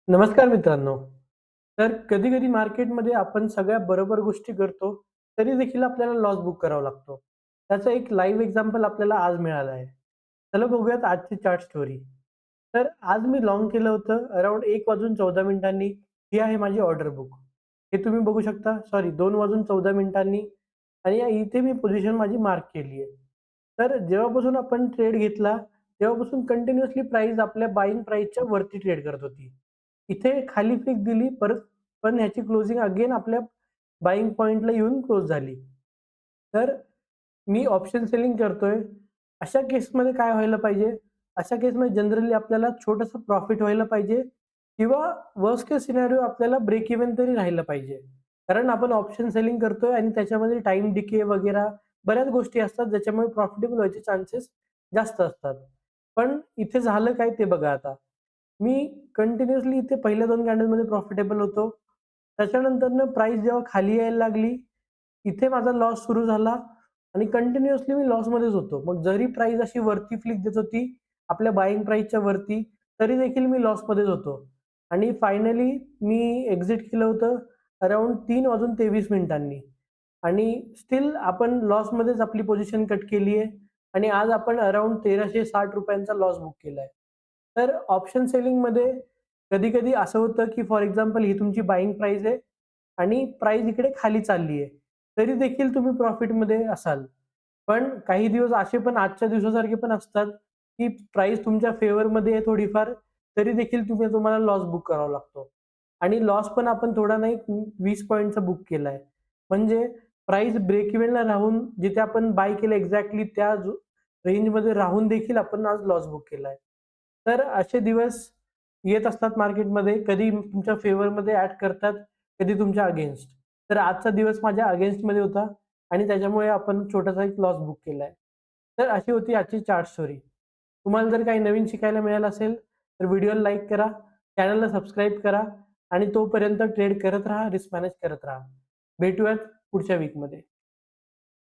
नमस्कार मित्रांनो. तर कधी-कधी मार्केटमध्ये आपण सगळ्या बरोबर गोष्टी करतो, तरी देखील आपल्याला लॉस बुक करावा लागतो. त्याचं एक लाईव्ह एक्झाम्पल आपल्याला आज मिळालं आहे. चला बघूयात आजची चार्ट स्टोरी. तर आज मी लाँच केलं होतं अराउंड 1 वाजून 14 मिनिटांनी. ही आहे माझी ऑर्डर बुक. हे तुम्ही बघू शकता. सॉरी 2 वाजून 14 मिनिटांनी आणि इथे मी पोझिशन माझी मार्क केली आहे. तर जेव्हापासून आपण ट्रेड घेतला, तेव्हापासून कंटिन्युअसली प्राइस आपल्या बायिंग प्राइसच्या वरती ट्रेड करत होती. इथे खाली क्लिक दिली परत, पण ह्याची क्लोजिंग अगेन आपल्या बायिंग पॉइंटला येऊन क्लोज झाली. तर मी ऑप्शन सेलिंग करतोय. अशा केसमध्ये काय व्हायला पाहिजे? अशा केसमध्ये जनरली आपल्याला छोटंसं प्रॉफिट व्हायला पाहिजे किंवा वर्स्ट केस सिनेरिओ आपल्याला ब्रेक इव्हन तरी राहिलं पाहिजे. कारण आपण ऑप्शन सेलिंग करतोय आणि त्याच्यामध्ये टाईम डिके वगैरे बऱ्याच गोष्टी असतात ज्याच्यामुळे प्रॉफिटेबल व्हायचे चान्सेस जास्त असतात. पण इथे झालं काय ते बघा आता. मी कंटिन्युअसली इथे पहिल्या 2 कॅन्डलमध्ये प्रॉफिटेबल होतो. त्याच्यानंतरनं प्राइस जेव्हा खाली यायला लागली, इथे माझा लॉस सुरू झाला आणि कंटिन्युअसली मी लॉसमध्येच होतो. मग जरी प्राइस अशी वरती फ्लिक देत होती, आपल्या बायिंग प्राइसच्या वरती, तरी देखील मी लॉसमध्येच होतो. आणि फायनली मी एक्झिट केलं होतं अराउंड 3 वाजून 23 मिनिटांनी आणि स्टिल आपण लॉसमध्येच आपली पोझिशन कट केली आहे आणि आज आपण अराउंड ₹1360 चा लॉस बुक केलाय. तर ऑप्शन सेलिंगमध्ये कधी-कधी असं होतं, की फॉर एक्झाम्पल ही तुमची बायिंग प्राइस आहे आणि प्राइस इकडे खाली चालली आहे. तरी देखील तुम्ही प्रॉफिटमध्ये असाल. पण काही दिवस असे पण आजच्या दिवसासारखे पण असतात, की प्राइस तुमच्या फेवरमध्ये आहे थोडीफार, तरी देखील तुम्हाला लॉस बुक करावा लागतो. आणि लॉस पण आपण थोडा नाही 20 पॉइंटचा बुक केलाय. म्हणजे प्राइस ब्रेक इव्हनला राहून जिथे आपण बाय केलं एक्झॅक्टली त्या रेंजमध्ये राहून देखील आपण आज लॉस बुक केलाय. तर असे दिवस येत असतात मार्केटमध्ये. कधी तुमच्या फेवरमध्ये ॲक्ट करतात, कधी तुमच्या अगेन्स्ट. तर आजचा दिवस माझ्या अगेन्स्टमध्ये होता आणि त्याच्यामुळे आपण छोटासा एक लॉस बुक केलाय. तर अशी होती आजची चार्ट स्टोरी. तुम्हाला जर काही नवीन शिकायला मिळालं असेल, तर व्हिडिओला लाईक करा, चॅनलला सबस्क्राईब करा आणि तोपर्यंत ट्रेड करत राहा, रिस्क मॅनेज करत राहा. भेटूयात पुढच्या वीकमध्ये.